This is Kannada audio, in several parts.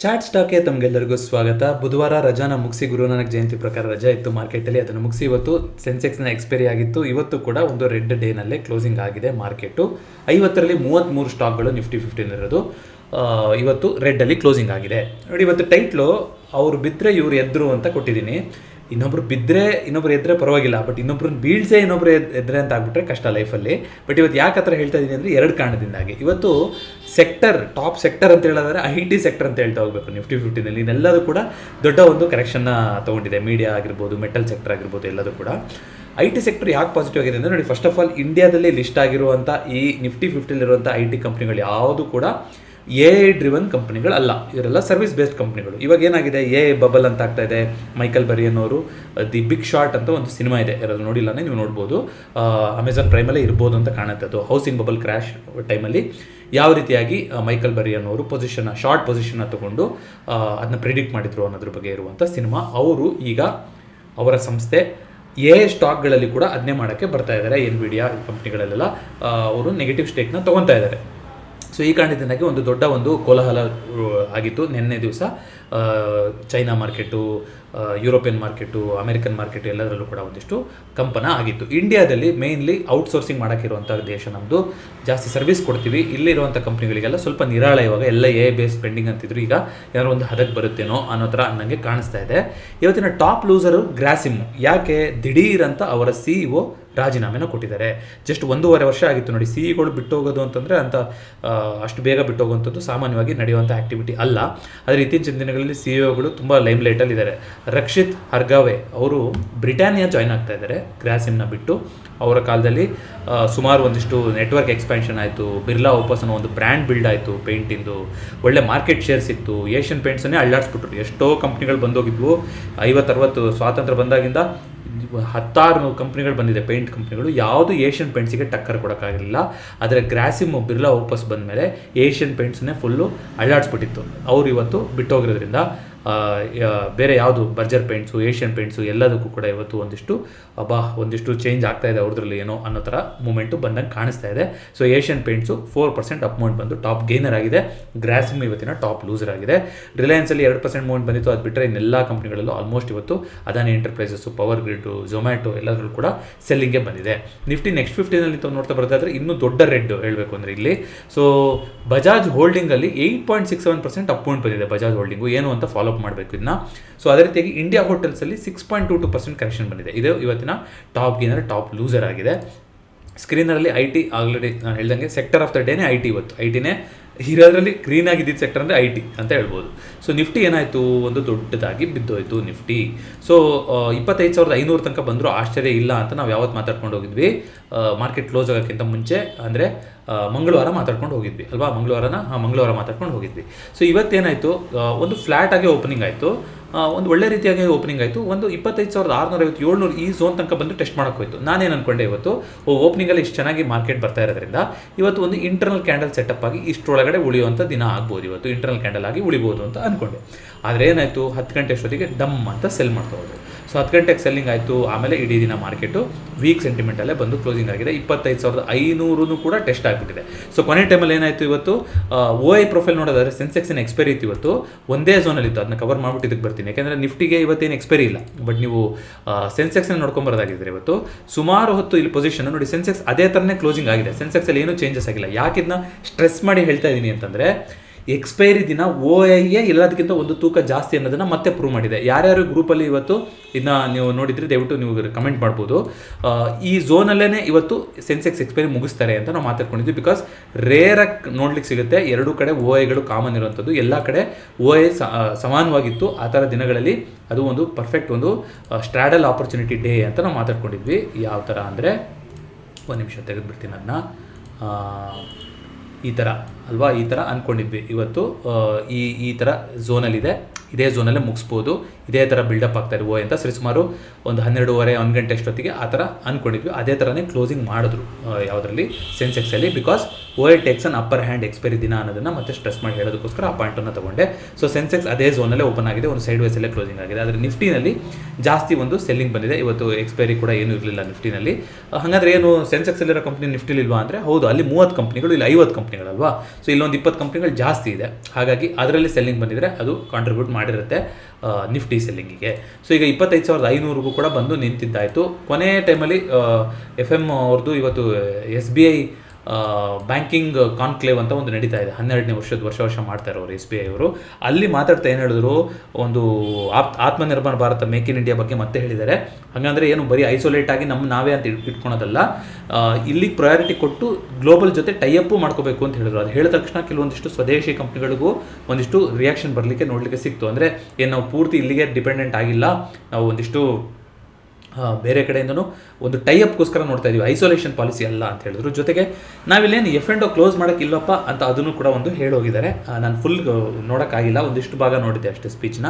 ಚಾಟ್ ಸ್ಟಾಕ್ಗೆ ತಮಗೆಲ್ಲರಿಗೂ ಸ್ವಾಗತ. ಬುಧವಾರ ರಜಾನ ಮುಗಿಸಿ ಗುರುನಾನಕ್ ಜಯಂತಿ ಪ್ರಕಾರ ರಜಾ ಇತ್ತು ಮಾರ್ಕೆಟಲ್ಲಿ. ಅದನ್ನು ಮುಗಿಸಿ ಇವತ್ತು ಸೆನ್ಸೆಕ್ಸ್ನ ಎಕ್ಸ್ಪೈರಿ ಆಗಿತ್ತು. ಇವತ್ತು ಕೂಡ ಒಂದು ರೆಡ್ ಡೇನಲ್ಲೇ ಕ್ಲೋಸಿಂಗ್ ಆಗಿದೆ ಮಾರ್ಕೆಟು. 50ರಲ್ಲಿ 33 ಸ್ಟಾಕ್ಗಳು ನಿಫ್ಟಿ 15 ಇರೋದು ಇವತ್ತು ರೆಡ್ಡಲ್ಲಿ ಕ್ಲೋಸಿಂಗ್ ಆಗಿದೆ. ನೋಡಿ, ಇವತ್ತು ಟೈಟ್ಲು ಅವರು ಬಿದ್ದರೆ ಇವ್ರು ಎದ್ರು ಅಂತ ಕೊಟ್ಟಿದ್ದೀನಿ. ಇನ್ನೊಬ್ರು ಬಿದ್ದರೆ ಇನ್ನೊಬ್ರು ಎದ್ರೆ ಪರವಾಗಿಲ್ಲ, ಬಟ್ ಇನ್ನೊಬ್ರನ್ನ ಬೀಳ್ಸೆ ಇನ್ನೊಬ್ರು ಎದ್ರೆ ಅಂತ ಆಗ್ಬಿಟ್ರೆ ಕಷ್ಟ ಲೈಫಲ್ಲಿ. ಬಟ್ ಇವತ್ತು ಯಾಕೆ ಆ ಥರ ಹೇಳ್ತಾ ಇದ್ದೀನಿ ಅಂದರೆ ಎರಡು ಕಾರಣದಿಂದಾಗಿ. ಇವತ್ತು ಸೆಕ್ಟರ್, ಟಾಪ್ ಸೆಕ್ಟರ್ ಅಂತ ಹೇಳಿದ್ರೆ IT ಸೆಕ್ಟರ್ ಅಂತ ಹೇಳ್ತಾ ಹೋಗಬೇಕು. ನಿಫ್ಟಿ 15ನಲ್ಲಿ ಇನ್ನೆಲ್ಲದೂ ಕೂಡ ದೊಡ್ಡ ಒಂದು ಕರೆಕ್ಷನ್ನ ತೊಗೊಂಡಿದೆ. ಮೀಡಿಯಾ ಆಗಿರ್ಬೋದು, ಮೆಟಲ್ ಸೆಕ್ಟರ್ ಆಗಿರ್ಬೋದು, ಎಲ್ಲದೂ ಕೂಡ. IT ಸೆಕ್ಟರ್ ಯಾಕೆ ಪಾಸಿಟಿವ್ ಆಗಿದೆ ಅಂದರೆ ನೋಡಿ, ಫಸ್ಟ್ ಆಫ್ ಆಲ್ ಇಂಡಿಯಾದಲ್ಲಿ ಲಿಸ್ಟ್ ಆಗಿರುವಂಥ ಈ ನಿಫ್ಟಿ 15ಇರುವಂಥ IT ಕಂಪ್ನಿಗಳು ಯಾವುದು ಕೂಡ AI ಡ್ರಿವನ್ ಕಂಪ್ನಿಗಳಲ್ಲ. ಇವರೆಲ್ಲ ಸರ್ವಿಸ್ ಬೇಸ್ಡ್ ಕಂಪ್ನಿಗಳು. ಇವಾಗ ಏನಾಗಿದೆ, AI ಬಬಲ್ ಅಂತ ಆಗ್ತಾ ಇದೆ. ಮೈಕಲ್ ಬರಿಯನ್ ಅವರು ದಿ ಬಿಗ್ ಶಾರ್ಟ್ ಅಂತ ಒಂದು ಸಿನಿಮಾ ಇದೆ, ಯಾರಾದ್ರು ನೋಡಿಲ್ಲನೇ ನೀವು ನೋಡ್ಬೋದು. ಅಮೆಝಾನ್ ಪ್ರೈಮಲ್ಲೇ ಇರ್ಬೋದು ಅಂತ ಕಾಣುತ್ತೆ. ಅದು ಹೌಸಿಂಗ್ ಬಬಲ್ ಕ್ರ್ಯಾಶ್ ಟೈಮಲ್ಲಿ ಯಾವ ರೀತಿಯಾಗಿ ಮೈಕಲ್ ಬರಿಯನ್ ಅವರು ಶಾರ್ಟ್ ಪೊಸಿಷನ್ನ ತೊಗೊಂಡು ಅದನ್ನ ಪ್ರಿಡಿಕ್ಟ್ ಮಾಡಿದ್ರು ಅನ್ನೋದ್ರ ಬಗ್ಗೆ ಇರುವಂಥ ಸಿನಿಮಾ. ಅವರು ಈಗ ಅವರ ಸಂಸ್ಥೆ AI ಸ್ಟಾಕ್ಗಳಲ್ಲಿ ಕೂಡ ಅದನ್ನೇ ಮಾಡೋಕ್ಕೆ ಬರ್ತಾ ಇದ್ದಾರೆ. ಎನ್ವಿಡಿಯಾ ಕಂಪ್ನಿಗಳಲ್ಲೆಲ್ಲ ಅವರು ನೆಗೆಟಿವ್ ಸ್ಟೇಕ್ನ ತೊಗೊತಾ ಇದ್ದಾರೆ. ಸೊ ಈ ಕಾರಣದಿಂದಾಗಿ ಒಂದು ದೊಡ್ಡ ಒಂದು ಕೋಲಾಹಲ ಆಗಿತ್ತು ನಿನ್ನೆ ದಿವಸ. China market, European market, American market ಎಲ್ಲದರಲ್ಲೂ ಕೂಡ ಒಂದಿಷ್ಟು ಕಂಪನ ಆಗಿತ್ತು. ಇಂಡಿಯಾದಲ್ಲಿ ಮೇಯ್ನ್ಲಿ ಔಟ್ಸೋರ್ಸಿಂಗ್ ಮಾಡೋಕ್ಕಿರುವಂಥ ದೇಶ ನಮ್ಮದು. ಜಾಸ್ತಿ ಸರ್ವಿಸ್ ಕೊಡ್ತೀವಿ. ಇಲ್ಲಿರುವಂಥ ಕಂಪ್ನಿಗಳಿಗೆಲ್ಲ ಸ್ವಲ್ಪ ನಿರಾಳ. ಇವಾಗ ಎಲ್ಲ AI ಬೇಸ್ ಸ್ಪೆಂಡಿಂಗ್ ಅಂತಿದ್ರು, ಈಗ ಯಾರೋ ಒಂದು ಹದಕ್ಕೆ ಬರುತ್ತೇನೋ ಅನ್ನೋ ಥರ ನನಗೆ ಕಾಣಿಸ್ತಾ ಇದೆ. ಇವತ್ತಿನ ಟಾಪ್ ಲೂಸರು ಗ್ರಾಸಿಮ್. ಯಾಕೆ ದಿಢೀರಂತ ಅವರ CEO ರಾಜೀನಾಮೆನ ಕೊಟ್ಟಿದ್ದಾರೆ. ಜಸ್ಟ್ 1.5 ವರ್ಷ ಆಗಿತ್ತು ನೋಡಿ. CEಗಳು ಬಿಟ್ಟು ಹೋಗೋದು ಅಂತಂದರೆ ಅಂತ ಅಷ್ಟು ಬೇಗ ಬಿಟ್ಟು ಹೋಗುವಂಥದ್ದು ಸಾಮಾನ್ಯವಾಗಿ ನಡೆಯುವಂಥ ಆ್ಯಕ್ಟಿವಿಟಿ ಅಲ್ಲ. ಆದರೆ ಇತ್ತೀಚಿನ ದಿನಗಳಲ್ಲಿ CEOಗಳು ತುಂಬ ಲೈಮ್ ಲೈಟಲ್ಲಿ ಇದ್ದಾರೆ. ರಕ್ಷಿತ್ ಹರ್ಗಾವೆ ಅವರು ಬ್ರಿಟಾನಿಯಾ ಜಾಯ್ನ್ ಆಗ್ತಾ ಇದ್ದಾರೆ ಗ್ರಾಸಿಮ್ನ ಬಿಟ್ಟು. ಅವರ ಕಾಲದಲ್ಲಿ ಸುಮಾರು ಒಂದಿಷ್ಟು ನೆಟ್ವರ್ಕ್ ಎಕ್ಸ್ಪ್ಯಾನ್ಷನ್ ಆಯಿತು. ಬಿರ್ಲಾ ಓಪಸ್ ಅನ್ನೋ ಒಂದು ಬ್ರ್ಯಾಂಡ್ ಬಿಲ್ಡ್ ಆಯಿತು ಪೇಂಟಿಂದು. ಒಳ್ಳೆ ಮಾರ್ಕೆಟ್ ಶೇರ್ ಸಿಕ್ತು. ಏಷ್ಯನ್ ಪೇಂಟ್ಸನ್ನೇ ಅಳ್ಳಾಡಿಸ್ಬಿಟ್ರು. ಎಷ್ಟೋ ಕಂಪ್ನಿಗಳು ಬಂದೋಗಿದ್ವು. 50-60 ಸ್ವಾತಂತ್ರ್ಯ ಬಂದಾಗಿಂದ 16 ಕಂಪ್ನಿಗಳು ಬಂದಿದೆ, ಪೇಂಟ್ ಕಂಪ್ನಿಗಳು. ಯಾವುದು ಏಷ್ಯನ್ ಪೇಂಟ್ಸಿಗೆ ಟಕ್ಕರ್ ಕೊಡೋಕ್ಕಾಗಲಿಲ್ಲ. ಆದರೆ ಗ್ರಾಸಿಮ್ ಬಿರ್ಲಾ ಓಪಸ್ ಬಂದ ಮೇಲೆ ಏಷ್ಯನ್ ಪೇಂಟ್ಸನ್ನೇ ಫುಲ್ಲು ಅಳ್ಳಾಡಿಸ್ಬಿಟ್ಟಿತ್ತು. ಅವರು ಇವತ್ತು ಬಿಟ್ಟೋಗಿರೋದ್ರಿಂದ ಬೇರೆ ಯಾವುದು ಬರ್ಜರ್ ಪೇಂಟ್ಸು, ಏಷ್ಯನ್ ಪೇಂಟ್ಸು ಎಲ್ಲದಕ್ಕೂ ಕೂಡ ಇವತ್ತು ಒಂದಿಷ್ಟು ಚೇಂಜ್ ಆಗ್ತಾ ಇದೆ ಅವ್ರದ್ರಲ್ಲಿ ಏನೋ ಅನ್ನೋ ಥರ ಮೂಮೆಂಟು ಬಂದಂಗೆ ಕಾಣಿಸ್ತಾ ಇದೆ. So Asian paints 4% up movement ಬಂದು ಟಾಪ್ ಗೇನರ್ ಆಗಿದೆ. ಗ್ರಾಸಿಮ್ ಇವತ್ತಿನ ಟಾಪ್ ಲೂಸರ್ ಆಗಿದೆ. ರಿಲಯನ್ಸಲ್ಲಿ 2% ಮೂವ್ಮೆಂಟ್ ಬಂದಿತ್ತು. ಅದು ಬಿಟ್ಟರೆ ಇನ್ನೆಲ್ಲ ಕಂಪ್ನಿಗಳಲ್ಲೂ ಆಲ್ಮೋಸ್ಟ್ ಇವತ್ತು Adani enterprises, power grid, Zomato ಎಲ್ಲದರಲ್ಲೂ ಕೂಡ ಸೆಲ್ಲಿಂಗೇ ಬಂದಿದೆ. ನಿಫ್ಟಿ ನೆಕ್ಸ್ಟ್ 15ನಲ್ಲಿ ನೋಡ್ತಾ ಬರ್ತಾ ಇದ್ರೆ ಇನ್ನೂ ದೊಡ್ಡ ರೆಡ್ ಹೇಳಬೇಕು ಅಂದರೆ ಇಲ್ಲಿ. ಸೊ ಬಜಾಜ್ ಹೋಲ್ಡಿಂಗಲ್ಲಿ 8.67% ಅಪ್ ಮೂವ್ಮೆಂಟ್ ಬಂದಿದೆ. ಬಜಾಜ್ ಹೋಲ್ಡಿಂಗು ಏನು ಅಂತ ಫಾಲೋ ಮಾಡಬೇಕು ಇದನ್ನ. ಸೊ ಅದೇ ರೀತಿಯಾಗಿ ಇಂಡಿಯಾ ಹೋಟೆಲ್ಸಲ್ಲಿ 6.22% ಕರೆಕ್ಷನ್ ಬಂದಿದೆ. ಇದು ಇವತ್ತಿನ ಟಾಪ್ ಗೇನರ್, ಟಾಪ್ ಲೂಸರ್ ಆಗಿದೆ. ಸ್ಕ್ರೀನರಲ್ಲಿ IT ಆಲ್ರೆಡಿ ನಾನು ಹೇಳ್ದಂಗೆ ಸೆಕ್ಟರ್ ಆಫ್ ದ ಡೇನೇ IT. ಇವತ್ತು ITನೇ ಇರೋದ್ರಲ್ಲಿ ಗ್ರೀನ್ ಆಗಿದ್ದ ಸೆಕ್ಟರ್ ಅಂದರೆ IT ಅಂತ ಹೇಳ್ಬೋದು. ಸೊ ನಿಫ್ಟಿ ಏನಾಯಿತು, ಒಂದು ದೊಡ್ಡದಾಗಿ ಬಿದ್ದೋಯ್ತು ನಿಫ್ಟಿ. ಸೊ 25,500 ತನಕ ಬಂದರೂ ಆಶ್ಚರ್ಯ ಇಲ್ಲ ಅಂತ ನಾವು ಯಾವತ್ತು ಮಾತಾಡ್ಕೊಂಡು ಹೋಗಿದ್ವಿ ಮಾರ್ಕೆಟ್ ಕ್ಲೋಸ್ ಆಗೋಕ್ಕಿಂತ ಮುಂಚೆ. ಅಂದರೆ ಮಂಗಳವಾರ ಮಾತಾಡ್ಕೊಂಡು ಹೋಗಿದ್ವಿ ಅಲ್ವಾ, ಮಂಗಳವಾರ ಮಾತಾಡ್ಕೊಂಡು ಹೋಗಿದ್ವಿ. ಸೊ ಇವತ್ತೇನಾಯಿತು, ಒಂದು ಫ್ಲ್ಯಾಟ್ ಆಗಿ ಓಪನಿಂಗ್ ಆಯಿತು. ಒಂದು ಒಳ್ಳೆ ರೀತಿಯಾಗಿ ಓಪನಿಂಗ್ ಆಯಿತು. ಒಂದು 25,650, 700 ಈ ಝೋನ್ ತನಕ ಬಂದು ಟೆಸ್ಟ್ ಮಾಡೋಕೆ ಹೋಯಿತು. ನಾನೇನು ಅಂದ್ಕೊಂಡೆ, ಇವತ್ತು ಓಪನಿಂಗಲ್ಲಿ ಇಷ್ಟು ಚೆನ್ನಾಗಿ ಮಾರ್ಕೆಟ್ ಬರ್ತಾ ಇರೋದ್ರಿಂದ ಇವತ್ತು ಒಂದು ಇಂಟರ್ನಲ್ ಕ್ಯಾಂಡಲ್ ಸೆಟಪ್ ಆಗಿ ಇಷ್ಟರೊಳಗಡೆ ಉಳಿಯುವಂಥ ದಿನ ಆಗ್ಬೋದು. ಇವತ್ತು ಇಂಟರ್ನಲ್ ಕ್ಯಾಂಡಲ್ ಆಗಿ ಉಳಿಬೋದು ಅಂತ ಅಂದ್ಕೊಂಡೆ. ಆದರೆ ಏನಾಯಿತು, 10 ಗಂಟೆ ಅಷ್ಟೊತ್ತಿಗೆ ಡಮ್ ಅಂತ ಸೆಲ್ ಮಾಡ್ತಾ ಹೋದ್ರು. ಸೊ 10 ಗಂಟೆಗೆ ಸೆಲ್ಲಿಂಗ್ ಆಯಿತು. ಆಮೇಲೆ ಇಡೀ ದಿನ ಮಾರ್ಕೆಟು ವೀಕ್ ಸೆಂಟಿಮೆಂಟಲ್ಲೇ ಬಂದು ಕ್ಲೋಸಿಂಗ್ ಆಗಿದೆ. 25,500 ಕೂಡ ಟೆಸ್ಟ್ ಆಗಿಬಿಟ್ಟಿದೆ. ಸೊ ಕೊನೆ ಟೈಮಲ್ಲಿ ಏನಾಯಿತು, ಇವತ್ತು OI ಪ್ರೊಫೈಲ್ ನೋಡೋದಾದರೆ ಸೆನ್ಸೆಕ್ಸಿನ ಎಕ್ಸ್ಪೈರಿ ಇತ್ತು. ಇವತ್ತು ಒಂದೇ ಝೋನಲ್ಲಿತ್ತು. ಅದನ್ನ ಕವರ್ ಮಾಡಿಬಿಟ್ಟು ಇದಕ್ಕೆ ಬರ್ತೀನಿ. ಯಾಕೆಂದರೆ ನಿಫ್ಟಿಗೆ ಇವತ್ತೇನು ಎಕ್ಸ್ಪೈರಿ ಇಲ್ಲ. ಬಟ್ ನೀವು ಸೆನ್ಸೆಕ್ಸ್ನ ನೋಡ್ಕೊಂಬರೋದಾಗಿದ್ದರೆ ಇವತ್ತು ಸುಮಾರು ಹೊತ್ತು ಇಲ್ಲಿ ಪೊಸಿಷನ್ ನೋಡಿ. ಸೆನ್ಸೆಕ್ಸ್ ಅದೇ ಥರನೇ ಕ್ಲೋಸಿಂಗ್ ಆಗಿದೆ. ಸೆನ್ಸೆಕ್ಸಲ್ಲಿ ಏನೂ ಚೇಂಜಸ್ ಆಗಿಲ್ಲ. ಯಾಕೆ ಇದನ್ನ ಸ್ಟ್ರೆಸ್ ಮಾಡಿ ಹೇಳ್ತಾ ಇದ್ದೀನಿ ಅಂತಂದರೆ, ಎಕ್ಸ್ಪೈರಿ ದಿನ OIಗೆ ಎಲ್ಲದಕ್ಕಿಂತ ಒಂದು ತೂಕ ಜಾಸ್ತಿ ಅನ್ನೋದನ್ನು ಮತ್ತೆ ಪ್ರೂವ್ ಮಾಡಿದೆ. ಯಾರ್ಯಾರು ಗ್ರೂಪಲ್ಲಿ ಇವತ್ತು ಇದನ್ನ ನೀವು ನೋಡಿದರೆ ದಯವಿಟ್ಟು ನೀವು ಕಮೆಂಟ್ ಮಾಡ್ಬೋದು. ಈ ಝೋನಲ್ಲೇ ಇವತ್ತು ಸೆನ್ಸೆಕ್ಸ್ ಎಕ್ಸ್ಪೈರಿ ಮುಗಿಸ್ತಾರೆ ಅಂತ ನಾವು ಮಾತಾಡ್ಕೊಂಡಿದ್ವಿ. ಬಿಕಾಸ್ ರೇರಾಗಿ ನೋಡ್ಲಿಕ್ಕೆ ಸಿಗುತ್ತೆ. ಎರಡೂ ಕಡೆ OIಗಳು ಕಾಮನ್ ಇರುವಂಥದ್ದು. ಎಲ್ಲ ಕಡೆ OI ಸಮಾನವಾಗಿತ್ತು. ಆ ಥರ ದಿನಗಳಲ್ಲಿ ಅದು ಒಂದು ಪರ್ಫೆಕ್ಟ್ ಒಂದು ಸ್ಟ್ರಾಡಲ್ ಆಪರ್ಚುನಿಟಿ ಡೇ ಅಂತ ನಾವು ಮಾತಾಡ್ಕೊಂಡಿದ್ವಿ. ಯಾವ ಥರ ಅಂದರೆ, ಒಂದು ನಿಮಿಷ ತೆಗೆದುಬಿಡ್ತೀನಿ ಅದನ್ನ. ಈ ಥರ ಅಲ್ವಾ, ಈ ಥರ ಅಂದ್ಕೊಂಡಿದ್ವಿ. ಇವತ್ತು ಈ ಥರ ಝೋನಲ್ಲಿದೆ. ಇದೇ ಝೋನಲ್ಲೇ ಮುಗಿಸ್ಬೋದು. ಇದೇ ಥರ ಬಿಲ್ಡಪ್ ಆಗ್ತಾ ಇದೆ ಅಂತ ಸರಿಸುಮಾರು ಒಂದು 12:30 1 ಗಂಟೆ ಅಷ್ಟೊತ್ತಿಗೆ ಆ ಥರ ಅಂದ್ಕೊಂಡಿದ್ವಿ. ಅದೇ ಥರನೇ ಕ್ಲೋಸಿಂಗ್ ಮಾಡಿದ್ರು ಯಾವುದರಲ್ಲಿ ಸೆನ್ಸೆಕ್ಸಲ್ಲಿ. Because OI takes an upper hand expiry ದಿನ ಅನ್ನೋದನ್ನು ಮತ್ತೆ ಸ್ಟ್ರೆಸ್ ಮಾಡಿ ಹೇಳೋದಕ್ಕೋಸ್ಕರ ಆ ಪಾಯಿಂಟನ್ನು ತಗೊಂಡೆ. ಸೊ ಸೆನ್ಸೆಕ್ಸ್ ಅದೇ ಝೋನಲ್ಲೇ ಓಪನ್ ಆಗಿದೆ, ಒಂದು ಸೈಡ್ ವೈಸಲ್ಲೇ ಕ್ಲೋಸಿಂಗ್ ಆಗಿದೆ. ಆದರೆ ನಿಫ್ಟಿನಲ್ಲಿ ಜಾಸ್ತಿ ಒಂದು ಸೆಲ್ಲಿಂಗ್ ಬಂದಿದೆ. ಇವತ್ತು ಎಕ್ಸ್ಪೈರಿ ಕೂಡ ಏನೂ ಇರಲಿಲ್ಲ ನಿಫ್ಟಿನಲ್ಲಿ. ಹಾಗಾದರೆ ಏನು ಸೆನ್ಸೆಕ್ಸಲ್ಲಿರೋ ಕಂಪ್ನಿ ನಿಫ್ಟಿಲಿಲ್ವಾ ಅಂದರೆ ಹೌದು, ಅಲ್ಲಿ 30 ಕಂಪ್ನಿಗಳು, ಇಲ್ಲಿ 50 ಕಂಪ್ನಿಗಳಲ್ವಾ. ಸೊ ಇಲ್ಲೊಂದು 20 ಕಂಪ್ನಿಗಳು ಜಾಸ್ತಿ ಇದೆ. ಹಾಗಾಗಿ ಅದರಲ್ಲಿ ಸೆಲ್ಲಿಂಗ್ ಬಂದಿದ್ರೆ ಅದು ಕಾಂಟ್ರಿಬ್ಯೂಟ್ ಮಾಡಿರುತ್ತೆ ನಿಫ್ಟಿ ಸೆಲ್ಲಿಂಗಿಗೆ. ಸೊ ಈಗ 25,500ಗೂ ಕೂಡ ಬಂದು ನಿಂತಿದ್ದಾಯಿತು. ಕೊನೆ ಟೈಮಲ್ಲಿ FM ಅವ್ರದ್ದು ಇವತ್ತು SBI ಬ್ಯಾಂಕಿಂಗ್ ಕಾನ್ಕ್ಲೇವ್ ಅಂತ ಒಂದು ನಡೀತಾ ಇದೆ, 12ನೇ ವರ್ಷ ಮಾಡ್ತಾ ಇರೋರು SBI ಅವರು. ಅಲ್ಲಿ ಮಾತಾಡ್ತಾ ಏನು ಹೇಳಿದ್ರು, ಒಂದು Atmanirbhar Bharat, make in India ಬಗ್ಗೆ ಮತ್ತೆ ಹೇಳಿದ್ದಾರೆ. ಹಾಗಂದರೆ ಏನು ಬರೀ ಐಸೋಲೇಟ್ ಆಗಿ ನಾವೇ ಅಂತ ಇಟ್ಕೊಳೋದಲ್ಲ, ಇಲ್ಲಿ ಪ್ರಯಾರಿಟಿ ಕೊಟ್ಟು ಗ್ಲೋಬಲ್ ಜೊತೆ ಟೈಅಪ್ಪು ಮಾಡ್ಕೋಬೇಕು ಅಂತ ಹೇಳಿದ್ರು. ಅದು ಹೇಳಿದ ತಕ್ಷಣ ಕೆಲವೊಂದಿಷ್ಟು ಸ್ವದೇಶಿ ಕಂಪ್ನಿಗಳಿಗೂ ಒಂದಿಷ್ಟು ರಿಯಾಕ್ಷನ್ ಬರಲಿಕ್ಕೆ ನೋಡಲಿಕ್ಕೆ ಸಿಕ್ತು. ಅಂದರೆ ಏನು ನಾವು ಪೂರ್ತಿ ಇಲ್ಲಿಗೆ ಡಿಪೆಂಡೆಂಟ್ ಆಗಿಲ್ಲ, ನಾವು ಒಂದಿಷ್ಟು ಬೇರೆ ಕಡೆಯಿಂದನೂ ಒಂದು ಟೈಅಪ್ಗೋಸ್ಕರ ನೋಡ್ತಾ ಇದ್ದೀವಿ, ಐಸೋಲೇಷನ್ ಪಾಲಿಸಿ ಅಲ್ಲ ಅಂತ ಹೇಳಿದ್ರು. ಜೊತೆಗೆ ನಾವಿಲ್ಲೇನು F&O ಕ್ಲೋಸ್ ಮಾಡೋಕ್ಕಿಲ್ಲಪ್ಪ ಅಂತ ಅದನ್ನು ಕೂಡ ಒಂದು ಹೇಳೋಗಿದ್ದಾರೆ. ನಾನು ಫುಲ್ ನೋಡೋಕ್ಕಾಗಿಲ್ಲ, ಒಂದಿಷ್ಟು ಭಾಗ ನೋಡಿದ್ದೆ ಅಷ್ಟೇ ಸ್ಪೀಚ್ನ.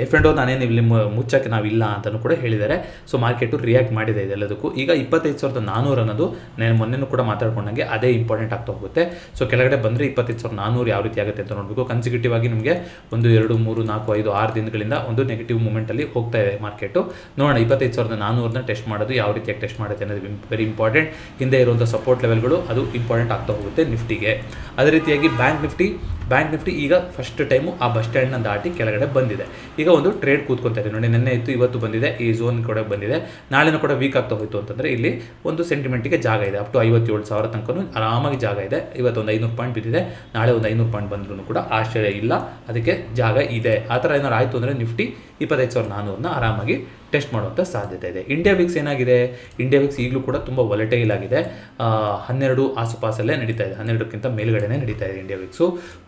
F&O ನಾನೇನು ಇಲ್ಲಿ ಮುಚ್ಚಕ್ಕೆ ನಾವಿಲ್ಲ ಅಂತಲೂ ಕೂಡ ಹೇಳಿದ್ದಾರೆ. ಸೊ ಮಾರ್ಕೆಟು ರಿಯಾಕ್ಟ್ ಮಾಡಿದೆ ಇದೆಲ್ಲದಕ್ಕೂ. ಈಗ 25,400 ಅನ್ನೋದು ನಾನು ಮೊನ್ನೆನೂ ಕೂಡ ಮಾತಾಡ್ಕೊಂಡಂಗೆ ಅದೇ ಇಂಪಾರ್ಟೆಂಟ್ ಆಗ್ತಾ ಹೋಗುತ್ತೆ. ಸೊ ಕೆಳಗಡೆ ಬಂದರೆ 25,400 ಯಾವ ರೀತಿ ಆಗುತ್ತೆ ಅಂತ ನೋಡಬೇಕು. ಕನ್ಸಿಕ್ಯೂಟಿವ್ ಆಗಿ ನಿಮಗೆ 1 2 3 4 5 6 ದಿನಗಳಿಂದ ಒಂದು ನೆಗೆಟಿವ್ ಮೂಮೆಂಟಲ್ಲಿ ಹೋಗ್ತಾ ಇದೆ ಮಾರ್ಕೆಟು. ನೋಡೋಣ 25,400ನ ಟೆಸ್ಟ್ ಮಾಡೋದು ಯಾವ ರೀತಿಯಾಗಿ ಟೆಸ್ಟ್ ಮಾಡುತ್ತೆ ಅನ್ನೋದು ವೆರಿ ಇಂಪಾರ್ಟೆಂಟ್. ಹಿಂದೆ ಇರುವಂಥ ಸಪೋರ್ಟ್ ಲೆವೆಲ್ಗಳು ಅದು ಇಂಪಾರ್ಟೆಂಟ್ ಆಗ್ತಾ ಹೋಗುತ್ತೆ ನಿಫ್ಟಿಗೆ. ಅದೇ ರೀತಿಯಾಗಿ ಬ್ಯಾಂಕ್ ನಿಫ್ಟಿ ಈಗ ಫಸ್ಟ್ ಟೈಮು ಆ ಬಸ್ ಸ್ಟ್ಯಾಂಡ್ನ ದಾಟಿ ಕೆಳಗಡೆ ಬಂದಿದೆ. ಈಗ ಒಂದು ಟ್ರೇಡ್ ಕೂತ್ಕೊತಾ ಇದೆ ನೋಡಿ, ನಿನ್ನೆ ಇತ್ತು, ಇವತ್ತು ಬಂದಿದೆ, ಈ ಝೋನ್ ಕೂಡ ಬಂದಿದೆ. ನಾಳೆನೂ ಕೂಡ ವೀಕ್ ಆಗ್ತಾ ಹೋಯಿತು ಅಂತಂದರೆ ಇಲ್ಲಿ ಒಂದು ಸೆಂಟಿಮೆಂಟಿಗೆ ಜಾಗ ಇದೆ, ಅಪ್ ಟು 57,000 ತನಕ ಆರಾಮಾಗಿ ಜಾಗ ಇದೆ. ಇವತ್ತು ಒಂದು 500 ಪಾಯಿಂಟ್ ಬಿದ್ದಿದೆ, ನಾಳೆ ಒಂದು 500 ಪಾಯಿಂಟ್ ಬಂದ್ರೂ ಕೂಡ ಆಶ್ಚರ್ಯ ಇಲ್ಲ, ಅದಕ್ಕೆ ಜಾಗ ಇದೆ. ಆ ಥರ ಏನಾರು ಆಯಿತು ಅಂದರೆ ನಿಫ್ಟಿ 25,400ನ ಆರಾಮಾಗಿ ಟೆಸ್ಟ್ ಮಾಡುವಂಥ ಸಾಧ್ಯತೆ ಇದೆ. ಇಂಡಿಯಾ ವಿಕ್ಸ್ ಏನಾಗಿದೆ, ಇಂಡಿಯಾ ವಿಕ್ಸ್ ಈಗಲೂ ಕೂಡ ತುಂಬ ವೊಲಟೈಲ್ ಆಗಿದೆ. 12 ಆಸುಪಾಸಲ್ಲೇ ನಡೀತಾ ಇದೆ, 12ಕ್ಕಿಂತ ಮೇಲ್ಗಡೆನೇ ನಡೀತಾ ಇದೆ ಇಂಡಿಯಾ ವಿಕ್ಸು.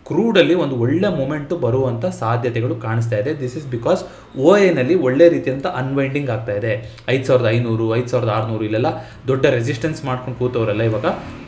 ಕ್ರೂಡಲ್ಲಿ ಒಂದು ಒಳ್ಳೆ ಮೂಮೆಂಟು ಬರುವಂಥ ಸಾಧ್ಯತೆಗಳು ಕಾಣಿಸ್ತಾ ಇದೆ. ದಿಸ್ ಇಸ್ ಬಿಕಾಸ್ OIನಲ್ಲಿ ಒಳ್ಳೆ ರೀತಿಯಂಥ ಅನ್ವೈಂಡಿಂಗ್ ಆಗ್ತಾ ಇದೆ. 5,500 5,600 ಇಲ್ಲೆಲ್ಲ ದೊಡ್ಡ ರೆಸಿಸ್ಟೆನ್ಸ್ ಮಾಡ್ಕೊಂಡು ಕೂತವರೆಲ್ಲ ಇವಾಗ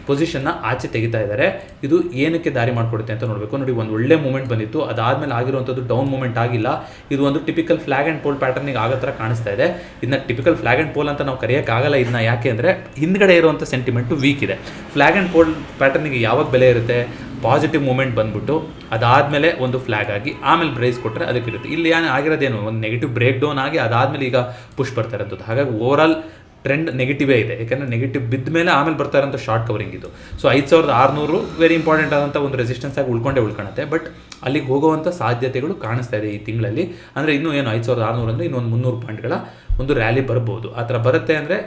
ಪೊಸಿಷನ್ನ ಆಚೆ ತೆಗಿತಾ ಇದ್ದಾರೆ. ಇದು ಏನಕ್ಕೆ ದಾರಿ ಮಾಡಿಕೊಡುತ್ತೆ ಅಂತ ನೋಡಬೇಕು. ನೋಡಿ, ಒಂದು ಒಳ್ಳೆ ಮೂಮೆಂಟ್ ಬಂದಿತ್ತು, ಅದಾದಮೇಲೆ ಆಗಿರುವಂಥದ್ದು ಡೌನ್ ಮೂಮೆಂಟ್ ಆಗಿಲ್ಲ. ಇದು ಒಂದು ಟಿಪಿಕಲ್ ಫ್ಲಾಗ್ ಆ್ಯಂಡ್ ಪೋಲ್ ಪ್ಯಾಟರ್ನಿಗೆ ಆಗೋ ಥರ ಕಾಣಿಸ್ತಾ ಇದೆ. ಇದನ್ನ ಟಿಪಿಕಲ್ ಫ್ಲಾಗ್ ಆ್ಯಂಡ್ ಪೋಲ್ ಅಂತ ನಾವು ಕರೆಯೋಕ್ಕಾಗಲ್ಲ ಇದನ್ನ, ಯಾಕೆ ಅಂದರೆ ಹಿಂದ್ಗಡೆ ಇರುವಂಥ ಸೆಂಟಿಮೆಂಟು ವೀಕ್ ಇದೆ. ಫ್ಲಾಗ್ ಆ್ಯಂಡ್ ಪೋಲ್ ಪ್ಯಾಟರ್ನಿಗೆ ಯಾವಾಗ ಬೆಲೆ ಇರುತ್ತೆ, ಪಾಸಿಟಿವ್ ಮೂಮೆಂಟ್ ಬಂದ್ಬಿಟ್ಟು ಅದಾದಮೇಲೆ ಒಂದು ಫ್ಲಾಗ್ ಆಗಿ ಆಮೇಲೆ ಬ್ರೇಸ್ ಕೊಟ್ಟರೆ ಅದಕ್ಕಿರುತ್ತೆ. ಇಲ್ಲಿ ಏನು ಆಗಿರೋದೇನು, ಒಂದು ನೆಗೆಟಿವ್ ಬ್ರೇಕ್ ಡೌನ್ ಆಗಿ ಅದಾದಮೇಲೆ ಈಗ ಪುಷ್ ಬರ್ತಾ ಇರೋದು. ಹಾಗಾಗಿ ಓವರಾಲ್ ಟ್ರೆಂಡ್ ನೆಗೆಟಿವೇ ಇದೆ, ಯಾಕೆಂದರೆ ನೆಗೆಟಿವ್ ಬಿದ್ದ ಮೇಲೆ ಆಮೇಲೆ ಬರ್ತಾ ಇರೋಂಥ ಶಾರ್ಟ್ ಕವರಿಂಗ್ ಇದು. ಸೊ 5,600 ವೆರಿ ಇಂಪಾರ್ಟೆಂಟ್ ಆದಂಥ ಒಂದು ರೆಸಿಸ್ಟೆನ್ಸ್ ಆಗಿ ಉಳ್ಕೊಳ್ಳುತ್ತೆ. ಬಟ್ ಅಲ್ಲಿಗೆ ಹೋಗುವಂಥ ಸಾಧ್ಯತೆಗಳು ಕಾಣಿಸ್ತಾ ಇದೆ ಈ ತಿಂಗಳಲ್ಲಿ. ಅಂದರೆ ಇನ್ನೂ ಏನು 5,600 ಅಂದರೆ ಇನ್ನೊಂದು 300 ಪಾಯಿಂಟ್ಗಳ ಒಂದು ರ್ಯಾಲಿ ಬರ್ಬೋದು. ಆ ಥರ ಬರುತ್ತೆ ಅಂದರೆ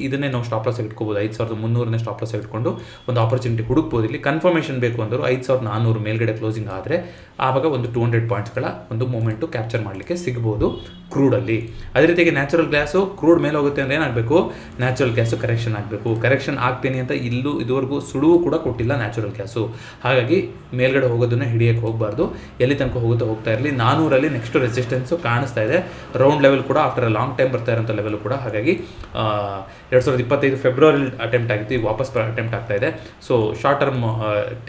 ಇದನ್ನೇ ನಾವು ಸ್ಟಾಪ್ ಲಾಸ್ ಇಟ್ಕೋಬೋದು. 5,300ನೇ ಸ್ಟಾಪ್ ಲಾಸ್ ಇಟ್ಕೊಂಡು ಒಂದು ಆಪರ್ಚುನಿಟಿ ಹುಡುಕ್ಬೋದು. ಇಲ್ಲಿ ಕನ್ಫರ್ಮೇಷನ್ ಬೇಕು ಅಂದರು 5,400 ಮೇಲ್ಗಡೆ ಕ್ಲೋಸಿಂಗ್ ಆದರೆ ಆವಾಗ ಒಂದು 200 ಪಾಯಿಂಟ್ಸ್ಗಳ ಒಂದು ಮೂಮೆಂಟು ಕ್ಯಾಪ್ಚರ್ ಮಾಡಲಿಕ್ಕೆ ಸಿಗ್ಬೋದು ಕ್ರೂಡಲ್ಲಿ. ಅದೇ ರೀತಿಯಾಗಿ ನ್ಯಾಚುರಲ್ ಗ್ಯಾಸು ಕ್ರೂಡ್ ಮೇಲೆ ಹೋಗುತ್ತೆ ಅಂದರೆ ಏನಾಗಬೇಕು, ನ್ಯಾಚುರಲ್ ಗ್ಯಾಸು ಕರೆಕ್ಷನ್ ಆಗಬೇಕು. ಕರೆಕ್ಷನ್ ಆಗ್ತೀನಿ ಅಂತ ಇದುವರೆಗೂ ಸುಳುವು ಕೂಡ ಕೊಟ್ಟಿಲ್ಲ ನ್ಯಾಚುರಲ್ ಗ್ಯಾಸು. ಹಾಗಾಗಿ ಮೇಲ್ಗಡೆ ಹೋಗೋದನ್ನ ಹಿಡಿಯೋಕ್ಕೆ ಹೋಗಬಾರ್ದು. ಎಲ್ಲಿ ತನಕ ಹೋಗ್ತಾ ಇರಲಿ. 400ರಲ್ಲಿ ನೆಕ್ಸ್ಟ್ ರೆಸಿಸ್ಟೆನ್ಸು ಕಾಣಿಸ್ತಾ ಇದೆ. ರೌಂಡ್ ಲೆವೆಲ್ ಕೂಡ ಆಫ್ಟರ್ ಅ ಲಾಂಗ್ ಟೈಮ್ ಬರ್ತಾ ಇರೋಂಥ ಲೆವೆಲ್ ಕೂಡ. ಹಾಗಾಗಿ 2025 ಫೆಬ್ರವರಿ ಅಟೆಂಪ್ಟ್ ಆಗಿತ್ತು, ಈಗ ವಾಪಸ್ ಅಟೆಂಪ್ಟ್ ಆಗ್ತಾ ಇದೆ. ಸೊ ಶಾರ್ಟ್ ಟರ್ಮ್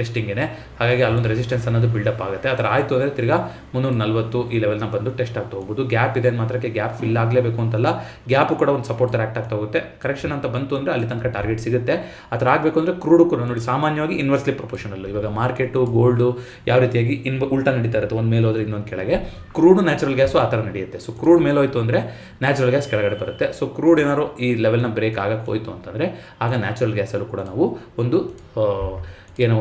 ಟೆಸ್ಟಿಂಗೇನೆ. ಹಾಗಾಗಿ ಅಲ್ಲೊಂದು ರೆಸಿಸ್ಟೆನ್ಸ್ ಅನ್ನೋದು ಬಿಲ್ಡಪ್ ಆಗುತ್ತೆ. ಆ ಥರ ಆಯಿತು ಅಂದರೆ ತಿರ್ಗಾ 340 ಈ ಲೆವೆಲ್ನ ಬಂದು ಟೆಸ್ಟ್ ಆಗ್ತಾ ಹೋಗ್ಬೋದು. ಗ್ಯಾಪ್ ಇದೆ ಮಾತ್ರಕ್ಕೆ ಗ್ಯಾಪ್ ಫಿಲ್ ಆಗಲೇಬೇಕು ಅಂತಲ್ಲ, ಗ್ಯಾಪು ಕೂಡ ಒಂದು ಸಪೋರ್ಟ್ ಥರ ಆಕ್ಟ್ ಆಗ್ತಾ ಹೋಗುತ್ತೆ. ಕರೆಕ್ಷನ್ ಅಂತ ಬಂತು ಅಂದರೆ ಅಲ್ಲಿ ತನಕ ಟಾರ್ಗೆಟ್ ಸಿಗುತ್ತೆ. ಆ ಥರ ಆಗಬೇಕು ಅಂದರೆ ಕ್ರೂಡು ಕೂಡ ನೋಡಿ ಸಾಮಾನ್ಯವಾಗಿ ಇನ್ವರ್ಸ್ಲಿ ಪ್ರೊಪೋರ್ಷನಲ್ಲು. ಇವಾಗ ಮಾರ್ಕೆಟು ಗೋಲ್ಡು ಯಾವ ರೀತಿಯಾಗಿ ಉಲ್ಟಾ ನಡೀತಾ ಇರುತ್ತೆ, ಒಂದು ಮೇಲೆ ಹೋದರೆ ಇನ್ನೊಂದು ಕೆಳಗೆ. ಕ್ರೂಡು ನ್ಯಾಚುರಲ್ ಗ್ಯಾಸು ಆ ಥರ ನಡೆಯುತ್ತೆ. ಸೊ ಕ್ರೂಡ್ ಮೇಲೆ ಹೋಯ್ತು ಅಂದರೆ ನ್ಯಾಚುರಲ್ ಗ್ಯಾಸ್ ಕೆಳಗಡೆ ಬರುತ್ತೆ. ಸೊ ಕ್ರೂಡ್ ಏನಾದ್ರು ಈ ಲೆವೆಲ್ನ ಬ್ರೇಕ್ ಆಗಕ್ಕೆ ಹೋಯಿತು ಅಂತಂದರೆ ಆಗ ನ್ಯಾಚುರಲ್ ಗ್ಯಾಸಲ್ಲೂ ಕೂಡ ನಾವು